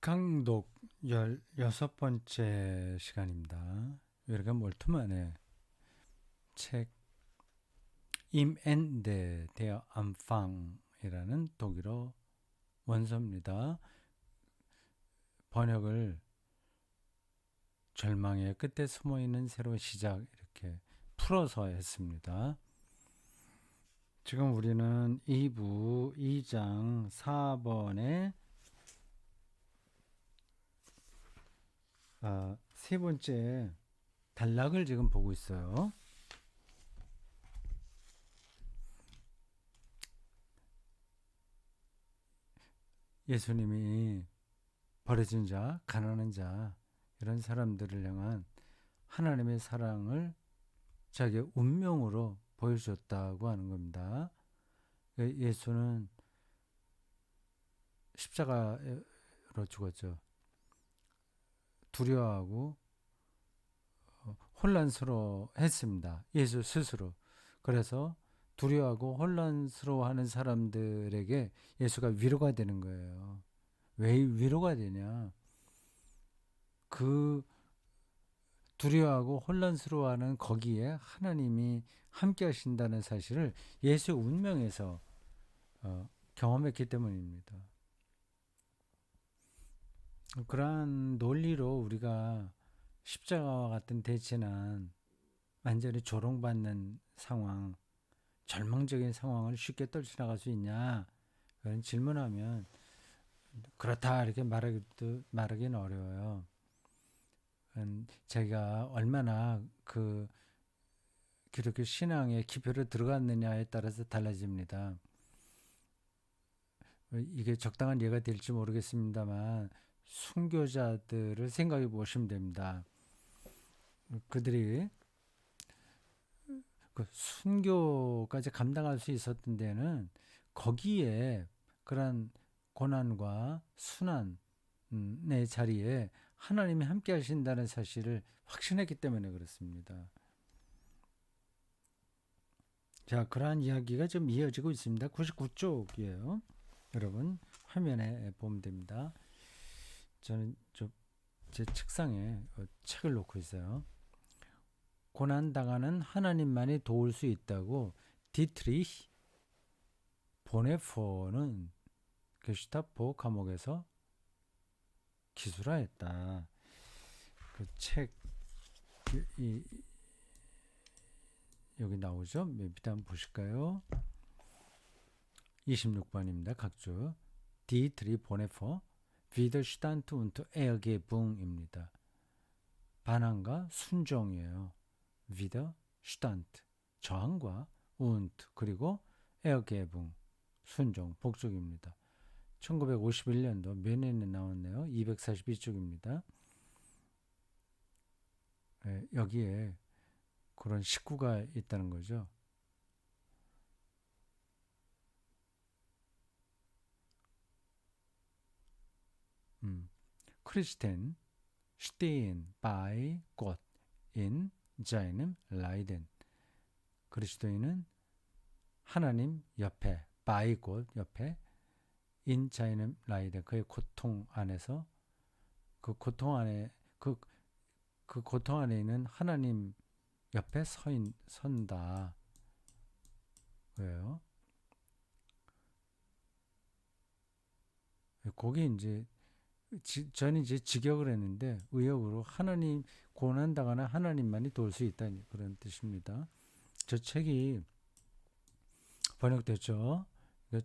강독 16번째 시간입니다. 우리가 몰트만의 책 임엔데 데어 암팡이라는 독일어 원서입니다. 번역을 절망의 끝에 숨어있는 새로운 시작 이렇게 풀어서 했습니다. 지금 우리는 2부 2장 4번에 세 번째 단락을 지금 보고 있어요. 예수님이 버려진 자, 가난한 자 이런 사람들을 향한 하나님의 사랑을 자기의 운명으로 보여주었다고 하는 겁니다. 예수는 십자가로 죽었죠. 두려워하고 혼란스러워했습니다. 예수 스스로. 그래서 두려워하고 혼란스러워하는 사람들에게 예수가 위로가 되는 거예요. 왜 위로가 되냐? 그 두려워하고 혼란스러워하는 거기에 하나님이 함께 하신다는 사실을 예수의 운명에서 경험했기 때문입니다. 그러한 논리로 우리가 십자가와 같은 대진한 완전히 조롱받는 상황, 절망적인 상황을 쉽게 떨쳐나갈 수 있냐? 그런 질문하면 그렇다 이렇게 말하기는 어려워요. 제가 얼마나 그 기독교 신앙의 깊이로 들어갔느냐에 따라서 달라집니다. 이게 적당한 예가 될지 모르겠습니다만 순교자들을 생각해 보시면 됩니다. 그들이 그 순교까지 감당할 수 있었던 데는 거기에 그런 고난과 순환의 자리에 하나님이 함께 하신다는 사실을 확신했기 때문에 그렇습니다. 자, 그러한 이야기가 좀 이어지고 있습니다. 99쪽이에요. 여러분 화면에 보면 됩니다. 저는 제 책상에 책을 놓고 있어요. 고난당하는 하나님만이 도울 수 있다고 디트리히 보네포는 게슈타포 감옥에서 기술하였다. 그 책 여기 나오죠? 밑에 한번 보실까요? 26번입니다. 각주 디트리 보네포 Widerstand und Ergebung입니다. 반항과 순종이에요. Widerstand 저항과 und 그리고 Ergebung 순종 복종입니다. 1951년도 면회에 나왔네요. 242쪽입니다. 여기에 그런 식구가 있다는 거죠. 크리스텐 stehen bei Gott in seinem Leiden. 그리스도인은 하나님 옆에 by God 옆에 in seinem Leiden 그의 고통 안에서 그 고통 안에 그 고통 안에 있는 하나님 옆에 선다. 왜요? 거기 이제 저는 이제 직역을 했는데 의역으로 하나님 고난당하는 하나님만이 도울 수 있다 그런 뜻입니다. 저 책이 번역됐죠.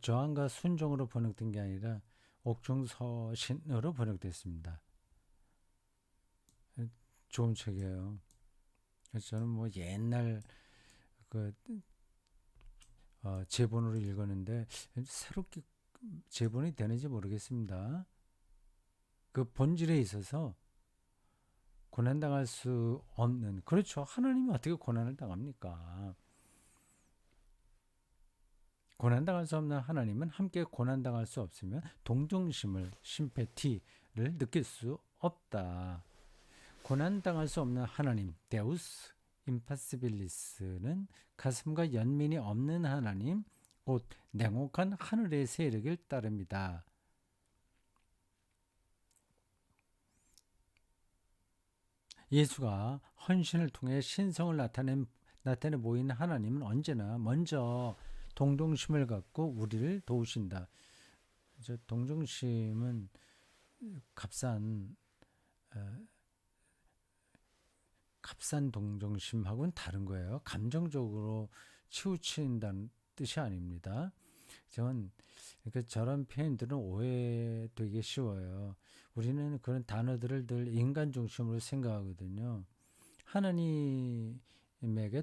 저항과 순종으로 번역된 게 아니라 옥중서신으로 번역됐습니다. 좋은 책이에요. 그래서 저는 뭐 옛날 그 제본으로 읽었는데 새롭게 제본이 되는지 모르겠습니다. 그 본질에 있어서 고난당할 수 없는, 그렇죠. 하나님이 어떻게 고난을 당합니까? 고난당할 수 없는 하나님은 함께 고난당할 수 없으면 동정심을, 심패티를 느낄 수 없다. 고난당할 수 없는 하나님, 데우스 임파시빌리스는 가슴과 연민이 없는 하나님, 곧 냉혹한 하늘의 세력을 따릅니다. 예수가 헌신을 통해 신성을 나타내 보이는 하나님은 언제나 먼저 동정심을 갖고 우리를 도우신다. 동정심은 값싼 동정심하고는 다른 거예요. 감정적으로 치우친다는 뜻이 아닙니다. 그러니까 저런 표현들은 오해되기 쉬워요. 우리는 그런 단어들을 늘 인간 중심으로 생각하거든요. 하나님에게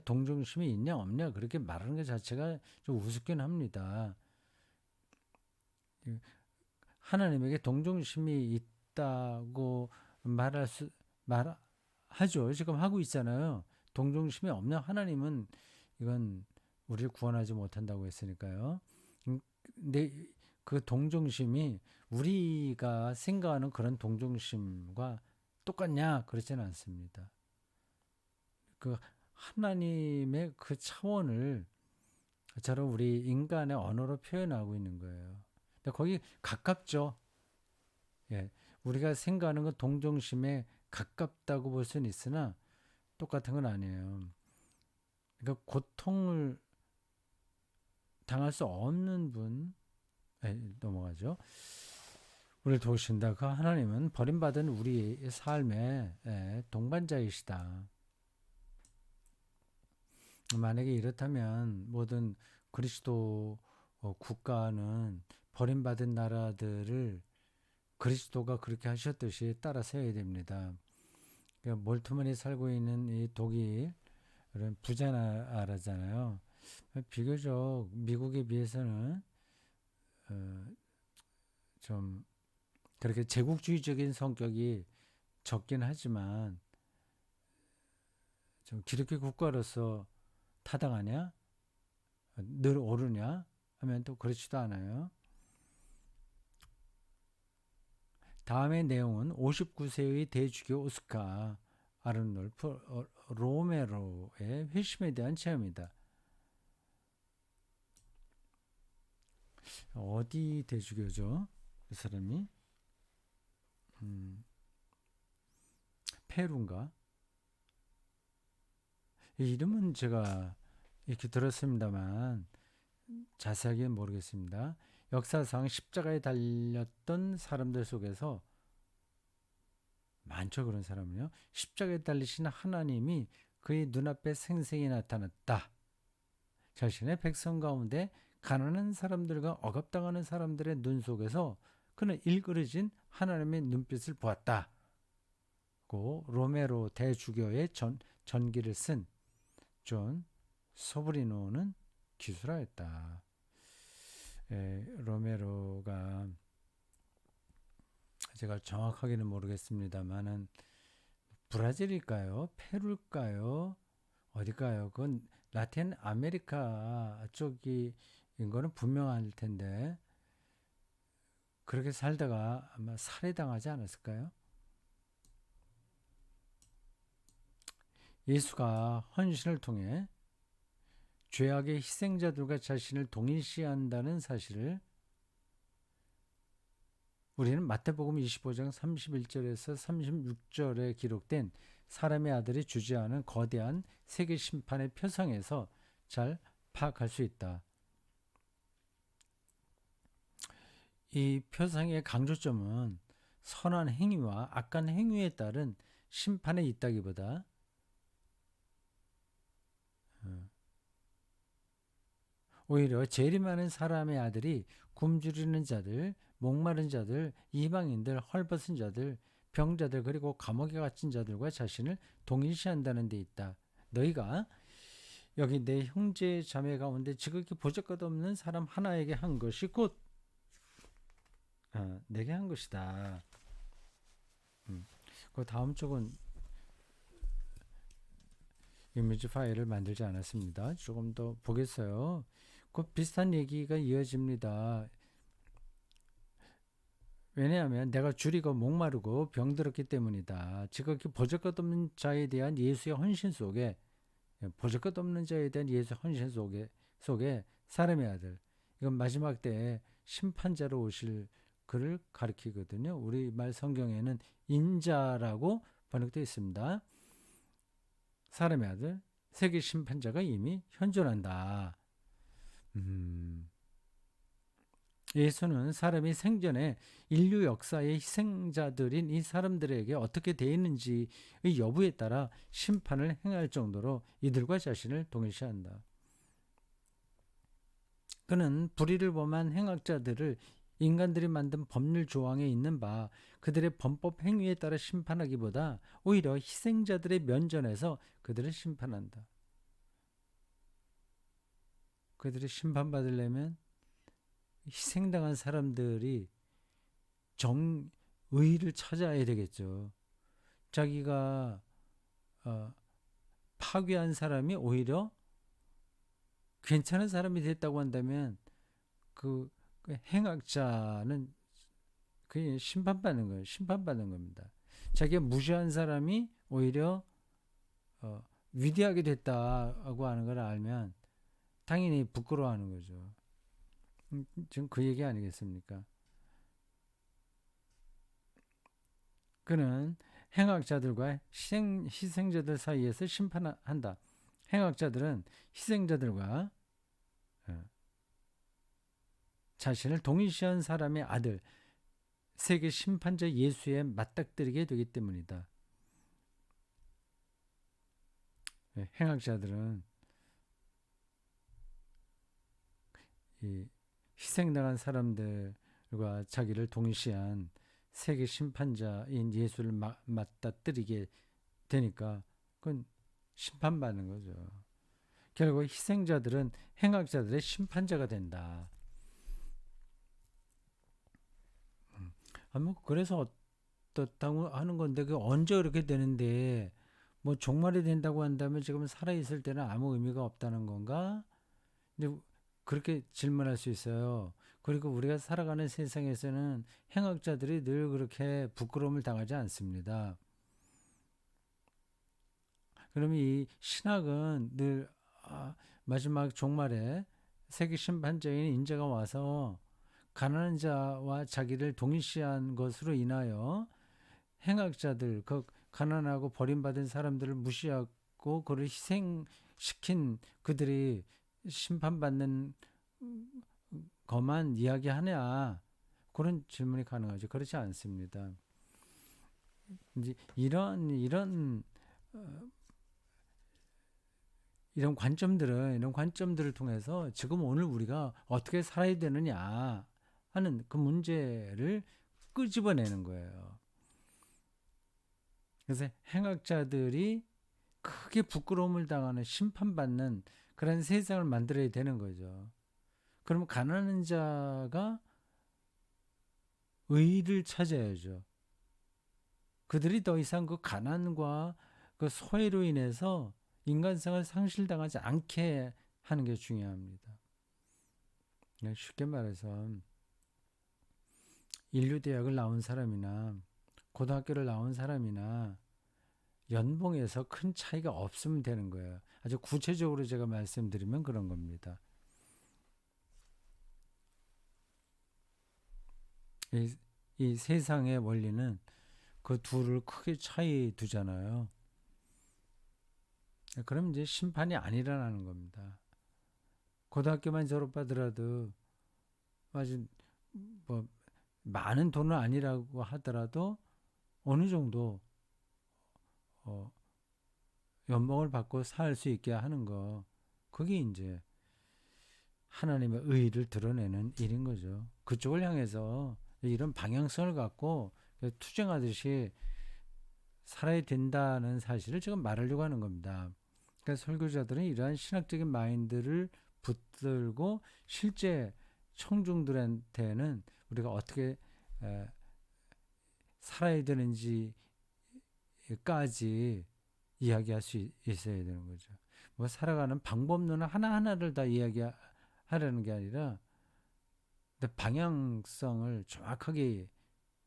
동정심이 있냐 없냐 그렇게 말하는 것 자체가 좀 우습긴 합니다. 하나님에게 동정심이 있다고 말하죠. 지금 하고 있잖아요. 동정심이 없는 하나님은 이건 우리를 구원하지 못한다고 했으니까요. 근데 그 동정심이 우리가 생각하는 그런 동정심과 똑같냐? 그렇지는 않습니다. 그 하나님의 그 차원을 저런 우리 인간의 언어로 표현하고 있는 거예요. 근데 거기 가깝죠. 예. 우리가 생각하는 건 동정심에 가깝다고 볼 수는 있으나 똑같은 건 아니에요. 그러니까 고통을 당할 수 없는 분, 넘어가죠. 우리를 도우신다. 그 하나님은 버림받은 우리의 삶의 동반자이시다. 만약에 이렇다면 모든 그리스도 국가는 버림받은 나라들을 그리스도가 그렇게 하셨듯이 따라서 해야 됩니다. 그러니까 몰트만이 살고 있는 이 독일은 부자 나라잖아요. 비교적 미국에 비해서는 좀 그렇게 제국주의적인 성격이 적긴 하지만 좀 기독교 국가로서 타당하냐? 늘 오르냐? 하면 또 그렇지도 않아요. 다음의 내용은 59세의 대주교 오스카 아르놀프 로메로의 회심에 대한 체험이다. 어디 대주교죠? 그 사람이? 페루인가? 이 이름은 제가 이렇게 들었습니다만 자세하게는 모르겠습니다. 역사상 십자가에 달렸던 사람들 속에서 많죠. 그런 사람은요. 십자가에 달리신 하나님이 그의 눈앞에 생생히 나타났다. 자신의 백성 가운데 가난한 사람들과 억압당하는 사람들의 눈 속에서 그는 일그러진 하나님의 눈빛을 보았다. 고 로메로 대주교의 전기를 쓴 존 소브리노는 기술하였다. 로메로가 제가 정확하게는 모르겠습니다만은 브라질일까요? 페루일까요? 어딜까요? 그건 라틴 아메리카 쪽인 거는 분명할 텐데 그렇게 살다가 아마 살해당하지 않았을까요? 예수가 헌신을 통해 죄악의 희생자들과 자신을 동일시한다는 사실을 우리는 마태복음 25장 31절에서 36절에 기록된 사람의 아들이 주재하는 거대한 세계 심판의 표상에서 잘 파악할 수 있다. 이 표상의 강조점은 선한 행위와 악한 행위에 따른 심판에 있다기보다 오히려 재림하는 사람의 아들이 굶주리는 자들, 목마른 자들, 이방인들, 헐벗은 자들, 병자들 그리고 감옥에 갇힌 자들과 자신을 동일시한다는 데 있다. 너희가 여기 내 형제 자매 가운데 지극히 보잘것없는 사람 하나에게 한 것이 곧 내게 한 것이다. 그 다음 쪽은 이미지 파일을 만들지 않았습니다. 조금 더 보겠어요. 그 비슷한 얘기가 이어집니다. 왜냐하면 내가 줄이고 목마르고 병들었기 때문이다. 지극히 보잘것없는 자에 대한 예수의 헌신 속에 보잘것없는 자에 대한 예수의 헌신 속에 사람의 아들 이건 마지막 때에 심판자로 오실 그를 가리키거든요. 우리말 성경에는 인자라고 번역되어 있습니다. 사람의 아들, 세계 심판자가 이미 현존한다. 음, 예수는 사람이 생전에 인류 역사의 희생자들인 이 사람들에게 어떻게 대했는지의 여부에 따라 심판을 행할 정도로 이들과 자신을 동일시한다. 그는 불의를 범한 행악자들을 인간들이 만든 법률 조항에 있는 바 그들의 범법 행위에 따라 심판하기보다 오히려 희생자들의 면전에서 그들을 심판한다. 그들이 심판받으려면 희생당한 사람들이 정의를 찾아야 되겠죠. 자기가 파괴한 사람이 오히려 괜찮은 사람이 됐다고 한다면 그 행악자는 그 심판받는 거예요. 심판받는 겁니다. 자기가 무시한 사람이 오히려 위대하게 됐다고 하는 걸 알면 당연히 부끄러워하는 거죠. 지금 그 얘기 아니겠습니까? 그는 행악자들과 희생자들 사이에서 심판한다. 행악자들은 희생자들과 자신을 동일시한 사람의 아들, 세계 심판자 예수에 맞닥뜨리게 되기 때문이다. 행악자들은 이 희생당한 사람들과 자기를 동일시한 세계 심판자인 예수를 맞닥뜨리게 되니까 그건 심판받는 거죠. 결국 희생자들은 행악자들의 심판자가 된다. 뭐 그래서 어떻다고 하는 건데 그 언제 그렇게 되는데 뭐 종말이 된다고 한다면 지금 살아있을 때는 아무 의미가 없다는 건가? 근데 그렇게 질문할 수 있어요. 그리고 우리가 살아가는 세상에서는 행악자들이 늘 그렇게 부끄러움을 당하지 않습니다. 그러면 이 신학은 늘 마지막 종말에 세계 심판자인 인자가 와서 가난한 자와 자기를 동일시한 것으로 인하여 행악자들, 그 가난하고 버림받은 사람들을 무시하고 그를 희생시킨 그들이 심판받는 것만 이야기하냐? 그런 질문이 가능하죠. 그렇지 않습니다. 이제 이런 관점들을 통해서 지금 오늘 우리가 어떻게 살아야 되느냐 하는 그 문제를 끄집어내는 거예요. 그래서 행악자들이 크게 부끄러움을 당하는 심판받는 그런 세상을 만들어야 되는 거죠. 그러면 가난한 자가 의를 찾아야죠. 그들이 더 이상 그 가난과 그 소외로 인해서 인간성을 상실당하지 않게 하는 게 중요합니다. 쉽게 말해서 인류대학을 나온 사람이나 고등학교를 나온 사람이나 연봉에서 큰 차이가 없으면 되는 거예요. 아주 구체적으로 제가 말씀드리면 그런 겁니다. 이 세상의 원리는 그 둘을 크게 차이 두잖아요. 그럼 이제 심판이 안 일어나는 겁니다. 고등학교만 졸업하더라도 아주 뭐 많은 돈은 아니라고 하더라도 어느 정도 연봉을 받고 살 수 있게 하는 거, 그게 이제 하나님의 의의를 드러내는 일인 거죠. 그쪽을 향해서 이런 방향성을 갖고 투쟁하듯이 살아야 된다는 사실을 지금 말하려고 하는 겁니다. 그러니까 설교자들은 이러한 신학적인 마인드를 붙들고 실제 청중들한테는 우리가 어떻게 살아야 되는지까지 이야기할 수 있어야 되는 거죠. 뭐 살아가는 방법론을 하나하나를 다 이야기하려는 게 아니라 방향성을 정확하게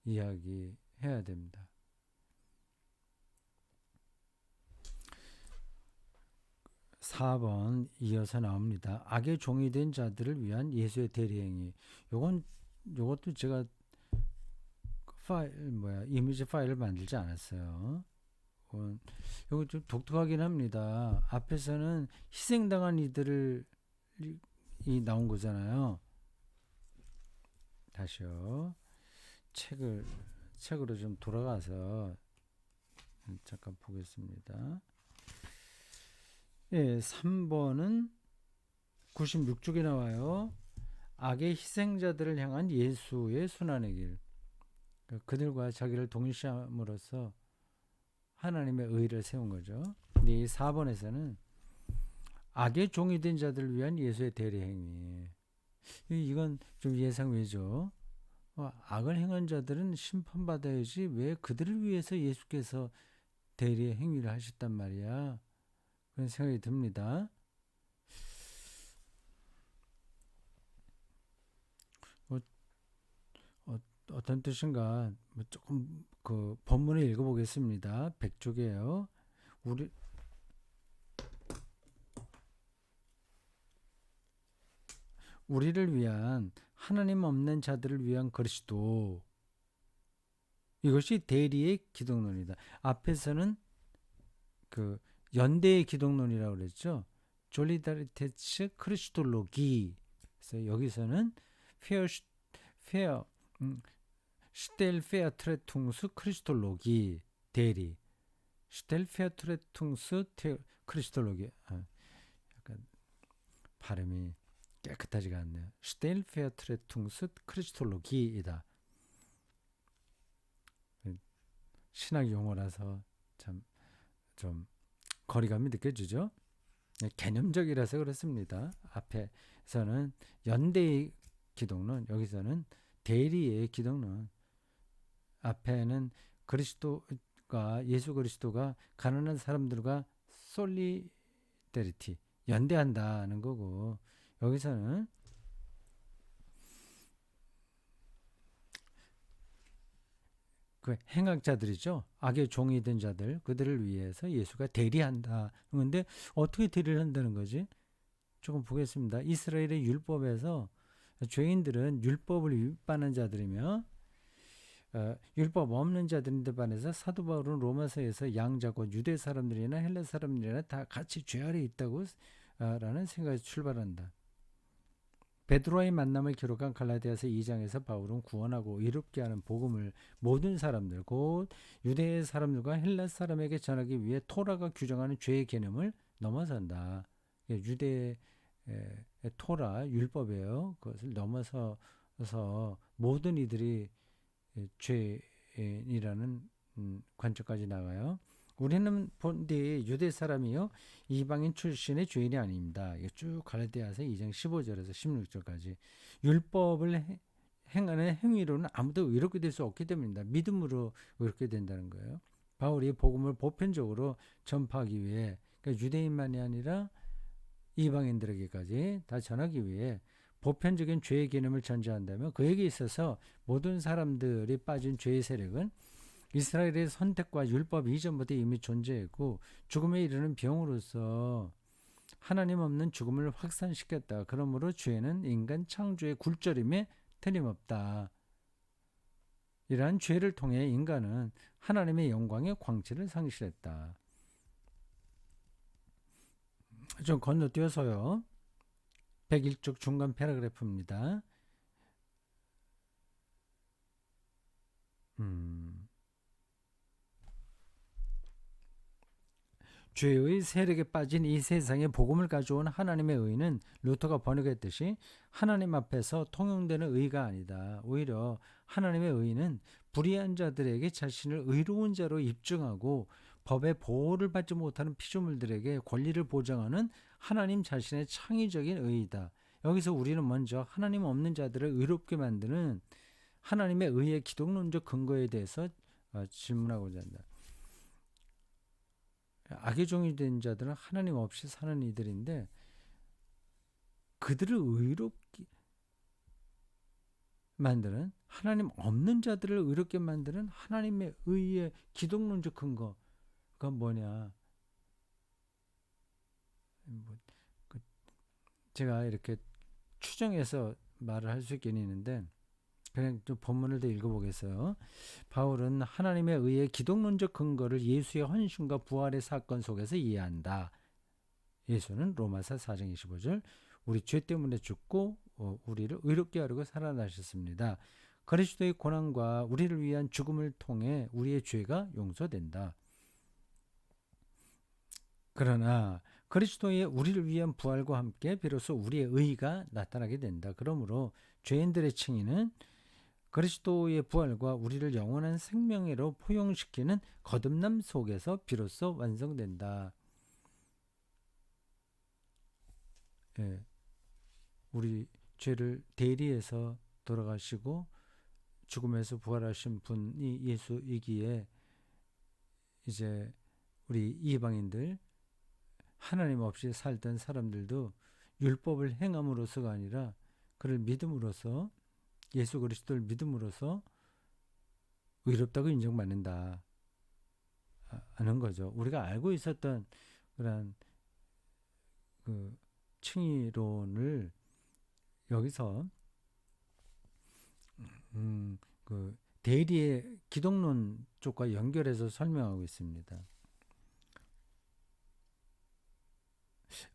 이야기해야 됩니다. 4번 이어서 나옵니다. 악의 종이 된 자들을 위한 예수의 대리행위. 요것도 제가 이미지 파일을 만들지 않았어요. 이거 좀 독특하긴 합니다. 앞에서는 희생당한 이들을 이 나온 거잖아요. 다시요. 책으로 좀 돌아가서 잠깐 보겠습니다. 예, 3번은 96쪽에 나와요. 악의 희생자들을 향한 예수의 순환의 길. 그들과 자기를 동일시함으로써 하나님의 의를 세운 거죠. 근데 이 4번에서는 악의 종이 된 자들을 위한 예수의 대리 행위. 이건 좀 예상 외죠. 악을 행한 자들은 심판받아야지 왜 그들을 위해서 예수께서 대리 행위를 하셨단 말이야. 그런 생각이 듭니다. 어떤 뜻인가 조금 그 본문을 읽어보겠습니다. 100쪽이에요. 우리를 위한 하나님 없는 자들을 위한 그리스도, 이것이 대리의 기독론이다. 앞에서는 그 연대의 기독론이라고 그랬죠. 졸리다리테츠 크리스톨로기. 그래서 여기서는 페어 슈텔페어트레퉁스 크리스톨로기 대리. 슈텔페어트레퉁스 크리스톨로기. 약간 발음이 깨끗하지가 않네요. 슈텔페어트레퉁스 크리스톨로기이다. 신학 용어라서 참 좀 거리감이 느껴지죠. 개념적이라서 그렇습니다. 앞에서는 연대의 기독론, 여기서는 대리의 기독론. 앞에는 그리스도가, 예수 그리스도가 가난한 사람들과 솔리데리티, 연대한다는 거고, 여기서는 그 행악자들이죠. 악의 종이 된 자들, 그들을 위해서 예수가 대리한다. 그런데 어떻게 대리를 한다는 거지? 조금 보겠습니다. 이스라엘의 율법에서 죄인들은 율법을 위반한 자들이며 율법 없는 자들인데 반해서 사도 바울은 로마서에서 양자고 유대 사람들이나 헬라 사람들이나 다 같이 죄 아래 있다고 라는 생각에서 출발한다. 베드로와의 만남을 기록한 갈라디아서 2장에서 바울은 구원하고 의롭게 하는 복음을 모든 사람들, 곧 유대의 사람들과 헬라 사람에게 전하기 위해 토라가 규정하는 죄의 개념을 넘어선다. 유대의 토라, 율법이에요. 그것을 넘어서서 모든 이들이 죄인이라는 관점까지 나가요. 우리는 본디 유대 사람이요 이방인 출신의 죄인이 아닙니다. 쭉 갈라디아서 2장 15절에서 16절까지 율법을 행하는 행위로는 아무도 의롭게 될 수 없기 때문입니다. 믿음으로 의롭게 된다는 거예요. 바울이 복음을 보편적으로 전파하기 위해, 그러니까 유대인만이 아니라 이방인들에게까지 다 전하기 위해 보편적인 죄의 개념을 전제한다면 그에게 있어서 모든 사람들이 빠진 죄의 세력은 이스라엘의 선택과 율법 이전부터 이미 존재했고 죽음에 이르는 병으로서 하나님 없는 죽음을 확산시켰다. 그러므로 죄는 인간 창조의 굴절임에 틀림없다. 이러한 죄를 통해 인간은 하나님의 영광의 광채를 상실했다. 좀 건너뛰어서요. 101쪽 중간 패러그래프입니다. 죄의 세력에 빠진 이 세상에 복음을 가져온 하나님의 의는 루터가 번역했듯이 하나님 앞에서 통용되는 의가 아니다. 오히려 하나님의 의는 불의한 자들에게 자신을 의로운 자로 입증하고 법의 보호를 받지 못하는 피조물들에게 권리를 보장하는 하나님 자신의 창의적인 의이다. 여기서 우리는 먼저 하나님 없는 자들을 의롭게 만드는 하나님의 의의 기독론적 근거에 대해서 질문하고자 한다. 악의 종이 된 자들은 하나님 없이 사는 이들인데 그들을 의롭게 만드는, 하나님 없는 자들을 의롭게 만드는 하나님의 의의 기독론적 근거가 뭐냐. 제가 이렇게 추정해서 말을 할 수 있긴 있는데 그냥 좀 본문을 더 읽어보겠어요. 바울은 하나님의 의의 기독론적 근거를 예수의 헌신과 부활의 사건 속에서 이해한다. 예수는 로마서 4장 25절 우리 죄 때문에 죽고 우리를 의롭게 하려고 살아나셨습니다. 그리스도의 고난과 우리를 위한 죽음을 통해 우리의 죄가 용서된다. 그러나 그리스도의 우리를 위한 부활과 함께 비로소 우리의 의가 나타나게 된다. 그러므로 죄인들의 칭의는 그리스도의 부활과 우리를 영원한 생명으로 포용시키는 거듭남 속에서 비로소 완성된다. 예, 우리 죄를 대리해서 돌아가시고 죽음에서 부활하신 분이 예수이기에 이제 우리 이방인들 하나님 없이 살던 사람들도 율법을 행함으로써가 아니라 그를 믿음으로써 예수 그리스도를 믿음으로써 의롭다고 인정받는다 하는 거죠. 우리가 알고 있었던 그런 그 칭의론을 여기서 그 대리의 기독론 쪽과 연결해서 설명하고 있습니다.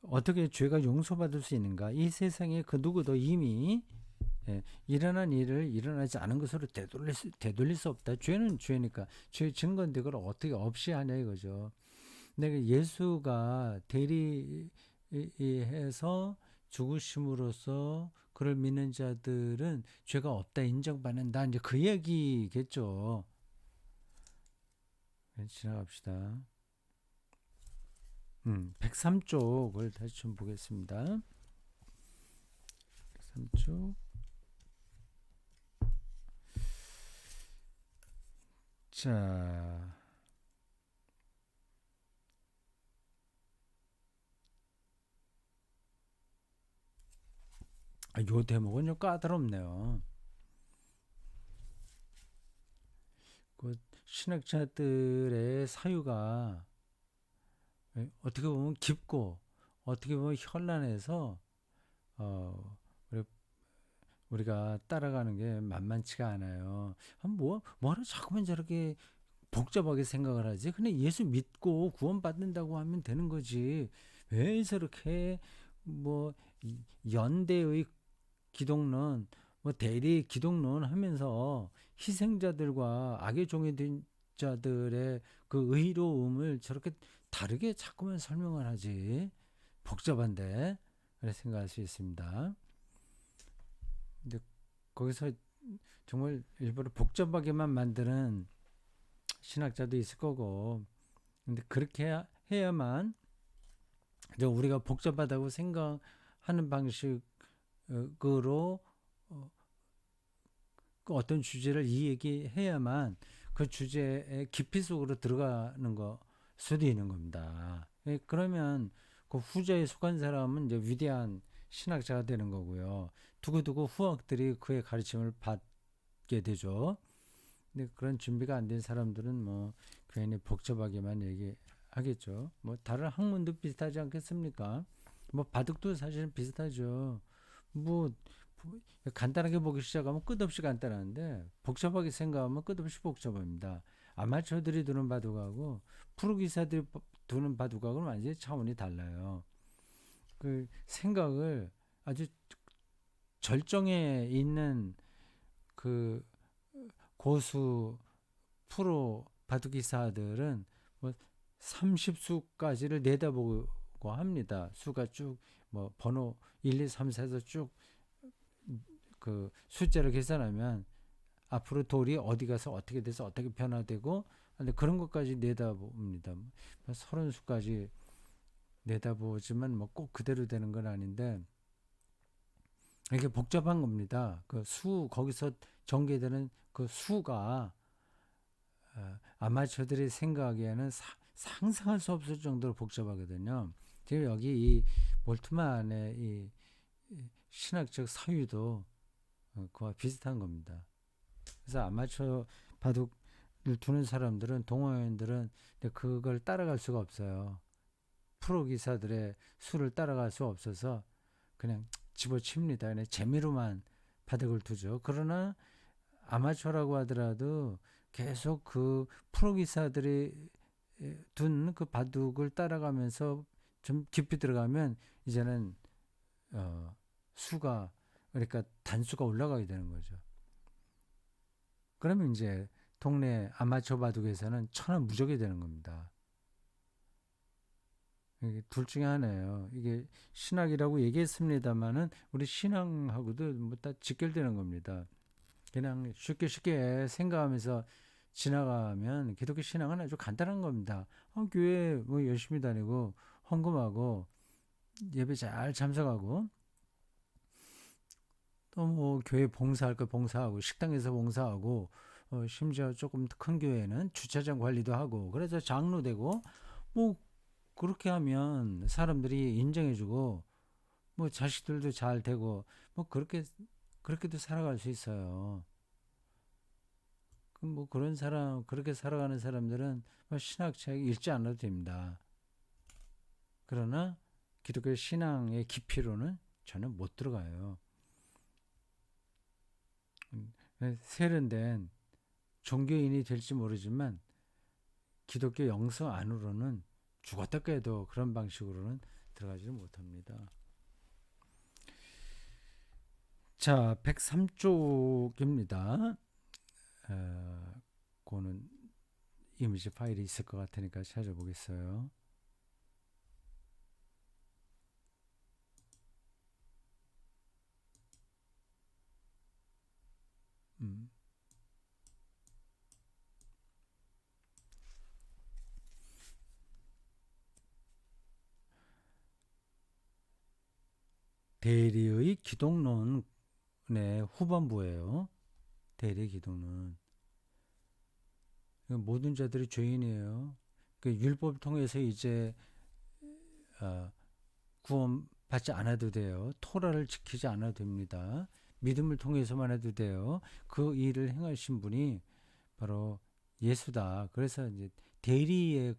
어떻게 죄가 용서받을 수 있는가? 이 세상에 그 누구도 이미 일어난 일을 일어나지 않은 것으로 되돌릴 수 없다. 죄는 죄니까. 죄 증거인데 그걸 어떻게 없이 하냐 이거죠. 내가 예수가 대리해서 죽으심으로써 그를 믿는 자들은 죄가 없다 인정받는다. 이제 그 얘기겠죠. 지나갑시다. 103쪽을 다시 좀 보겠습니다. 103쪽. 자, 요 대목은 좀 까다롭네요. 그 신학자들의 사유가 어떻게 보면 깊고 어떻게 보면 현란해서 우리가 따라가는 게 만만치가 않아요. 뭐하러 자꾸만 저렇게 복잡하게 생각을 하지? 그냥 예수 믿고 구원받는다고 하면 되는 거지. 왜 저렇게 뭐 연대의 기독론, 뭐 대리 기독론 하면서 희생자들과 악의 종이 된 자들의 그 의로움을 저렇게 다르게 자꾸만 설명을 하지. 복잡한데. 그래 생각할 수 있습니다. 근데 거기서 정말 일부러 복잡하게만 만드는 신학자도 있을 거고, 근데 그렇게 해야만 우리가 복잡하다고 생각하는 방식으로 그 어떤 주제를 이야기해야만 그 주제의 깊이 속으로 들어가는 거 수도 있는 겁니다. 그러면 그 후자에 속한 사람은 이제 위대한 신학자가 되는 거고요. 두고두고 후학들이 그의 가르침을 받게 되죠. 근데 그런 준비가 안 된 사람들은 뭐 괜히 복잡하게만 얘기하겠죠. 뭐 다른 학문도 비슷하지 않겠습니까? 뭐 바둑도 사실은 비슷하죠. 뭐 간단하게 보기 시작하면 끝없이 간단한데 복잡하게 생각하면 끝없이 복잡합니다. 아마추어들이 두는 바둑하고 프로기사들이 두는 바둑하고는 완전히 차원이 달라요. 그 생각을 아주 절정에 있는 그 고수 프로 바둑기사들은 뭐 30수까지를 내다보고 합니다. 수가 쭉 뭐 번호 1, 2, 3, 4에서 쭉 그 숫자를 계산하면 앞으로 돌이 어디 가서 어떻게 돼서 어떻게 변화되고 근데 그런 것까지 내다봅니다. 30수까지 내다보지만 뭐 꼭 그대로 되는 건 아닌데 이게 복잡한 겁니다. 그 수 거기서 전개되는 그 수가 아마추어들이 생각하기에는 상상할 수 없을 정도로 복잡하거든요. 지금 여기 이 몰트만의 이 신학적 사유도 그와 비슷한 겁니다. 그래서 아마추어 바둑을 두는 사람들은 동호인들은 그걸 따라갈 수가 없어요. 프로 기사들의 수를 따라갈 수 없어서 그냥 집어칩니다. 그냥 재미로만 바둑을 두죠. 그러나 아마추어라고 하더라도 계속 그 프로기사들이 둔 그 바둑을 따라가면서 좀 깊이 들어가면 이제는 수가 그러니까 단수가 올라가게 되는 거죠. 그러면 이제 동네 아마추어 바둑에서는 천하무적이 되는 겁니다. 이게 둘 중에 하나예요. 이게 신학이라고 얘기했습니다만은 우리 신앙하고도 뭐 다 직결되는 겁니다. 그냥 쉽게 쉽게 생각하면서 지나가면 기독교 신앙은 아주 간단한 겁니다. 교회 뭐 열심히 다니고 헌금하고 예배 잘 참석하고 또 뭐 교회 봉사할 거 봉사하고 식당에서 봉사하고 심지어 조금 큰 교회는 주차장 관리도 하고 그래서 장로 되고 뭐 그렇게 하면 사람들이 인정해주고 뭐 자식들도 잘 되고 뭐 그렇게도 살아갈 수 있어요. 그럼 뭐 그런 사람 그렇게 살아가는 사람들은 뭐 신학책 읽지 않아도 됩니다. 그러나 기독교 신앙의 깊이로는 전혀 못 들어가요. 세련된 종교인이 될지 모르지만 기독교 영성 안으로는 죽었다 깨도 그런 방식으로는 들어가지 못합니다. 자, 103쪽입니다. 그거는 이미지 파일이 있을 것 같으니까 찾아보겠어요. 대리의 기독론의 후반부예요. 대리 기독론. 모든 자들이 죄인이에요. 그 율법을 통해서 이제 구원받지 않아도 돼요. 토라를 지키지 않아도 됩니다. 믿음을 통해서만 해도 돼요. 그 일을 행하신 분이 바로 예수다. 그래서 이제 대리의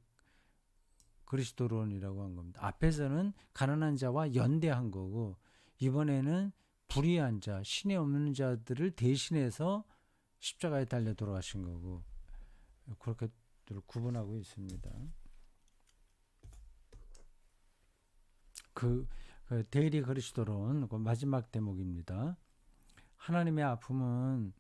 그리스도론이라고 한 겁니다. 앞에서는 가난한 자와 연대한 거고 이번에는 불의한 자, 신이 없는 자들을 대신해서 십자가에 달려 돌아가신 거고 그렇게 구분하고 있습니다. 그 대리 그리스도론 그 마지막 대목입니다. 하나님의 아픔은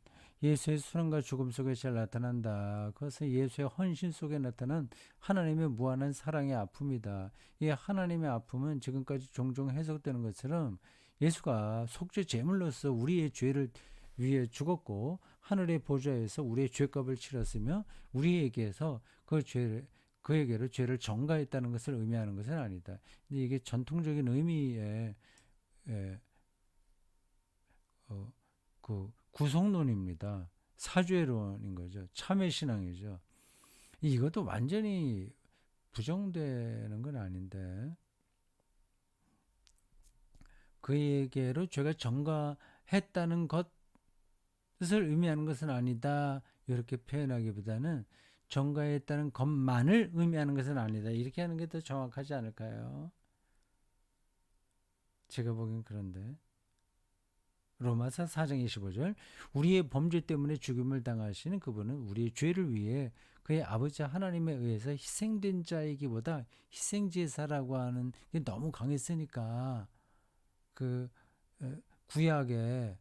예수의 수능과 죽음 속에 잘 나타난다. 그것은 예수의 헌신 속에 나타난 하나님의 무한한 사랑의 아픔이다. 이 하나님의 아픔은 지금까지 종종 해석되는 것처럼 예수가 속죄 제물로서 우리의 죄를 위해 죽었고 하늘의 보좌에서 우리의 죄값을 치렀으며 우리에게서 그 죄를 그에게로 죄를 전가했다는 것을 의미하는 것은 아니다. 근데 이게 전통적인 의미의 어, 그 구속론입니다. 사죄론인 거죠. 참회신앙이죠. 이것도 완전히 부정되는 건 아닌데 그에게로 죄가 전가했다는 것을 의미하는 것은 아니다. 이렇게 표현하기보다는 전가했다는 것만을 의미하는 것은 아니다. 이렇게 하는 게 더 정확하지 않을까요? 제가 보기엔 그런데. 로마서 4장 25절 우리의 범죄 때문에 죽임을 당하시는 그분은 우리의 죄를 위해 그의 아버지 하나님에 의해서 희생된 자이기보다 희생제사라고 하는 게 너무 강했으니까 그 구약에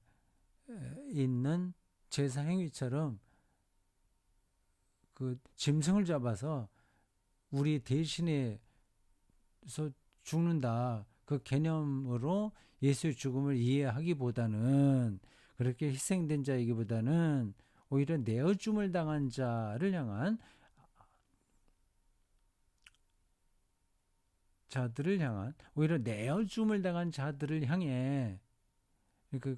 있는 제사 행위처럼 그 짐승을 잡아서 우리 대신해서 죽는다. 그 개념으로 예수의 죽음을 이해하기보다는 그렇게 희생된 자이기보다는 오히려 내어줌을 당한 자를 향한 오히려 내어줌을 당한 자들을 향해 그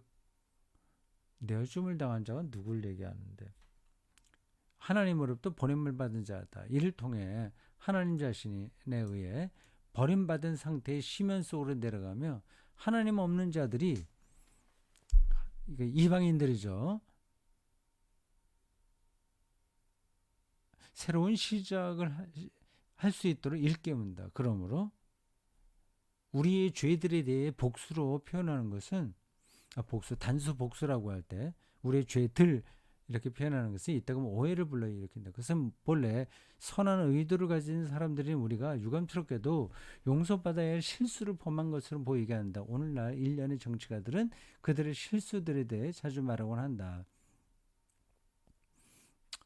내어줌을 당한 자가 누굴 얘기하는데 하나님으로부터 보냄을 받은 자다. 이를 통해 하나님 자신에 의해 버림받은 상태의 심연 속으로 내려가며 하나님 없는 자들이 이방인들이죠. 새로운 시작을 할 수 있도록 일깨운다. 그러므로 우리의 죄들에 대해 복수로 표현하는 것은 단수 복수라고 할 때 우리의 죄들에 이렇게 표현하는 것은 이따 보면 오해를 불러일으킨다. 그것은 본래 선한 의도를 가진 사람들인 우리가 유감스럽게도 용서받아야 할 실수를 범한 것으로 보이게 한다. 오늘날 일련의 정치가들은 그들의 실수들에 대해 자주 말하곤 한다.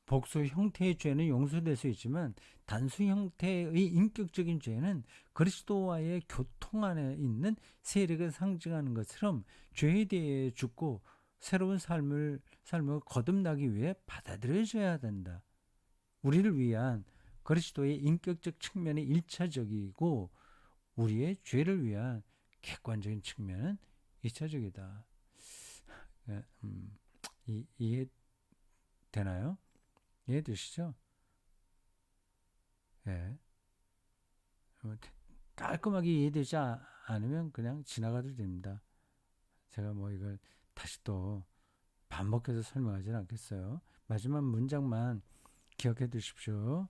복수 형태의 죄는 용서될 수 있지만 단수 형태의 인격적인 죄는 그리스도와의 교통 안에 있는 세력을 상징하는 것처럼 죄에 대해 죽고 새로운 삶을 거듭나기 위해 받아들여져야 된다. 우리를 위한 그리스도의 인격적 측면이 1차적이고 우리의 죄를 위한 객관적인 측면은 2차적이다. 이해되나요? 이해되시죠? 예. 깔끔하게 이해되지 않으면 그냥 지나가도 됩니다. 제가 뭐 이걸 다시 또 반복해서 설명하지는 않겠어요. 마지막 문장만 기억해 두십시오.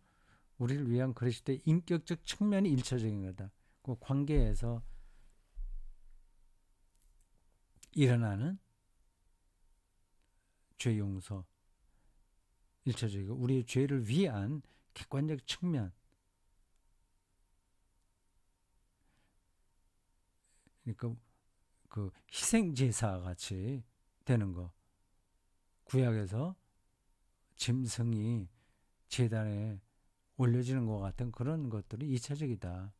우리를 위한 그리스도의 인격적 측면이 일차적인 거다. 그 관계에서 일어나는 죄 용서 일차적이고 우리의 죄를 위한 객관적 측면 그러니까 그 희생 제사 같이 되는 거 구약에서 짐승이 제단에 올려지는 것 같은 그런 것들이 2차적이다.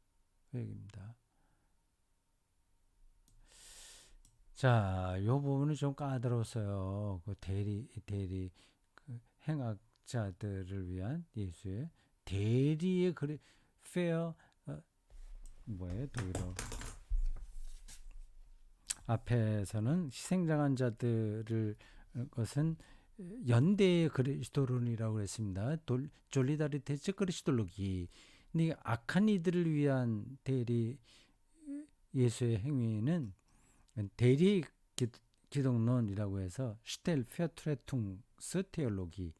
그 얘기입니다. 자, 요 부분은 좀 까다로웠어요. 그 그 행악자들을 위한 예수의 대리의 그리 페어 뭐예요? 독일어 앞에서는 희생당한 자들을 것은 연대의 그리스도론이라고 했습니다. 졸리다리테츠 그리스도로기. 근데 악한 이들을 위한 대리 예수의 행위는 대리 기독론이라고 해서 슈텔 페어트레퉁스 테올로기.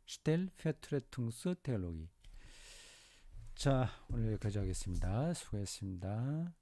슈텔 페어트레퉁스 테올로기. 자, 오늘 여기까지 하겠습니다. 수고했습니다.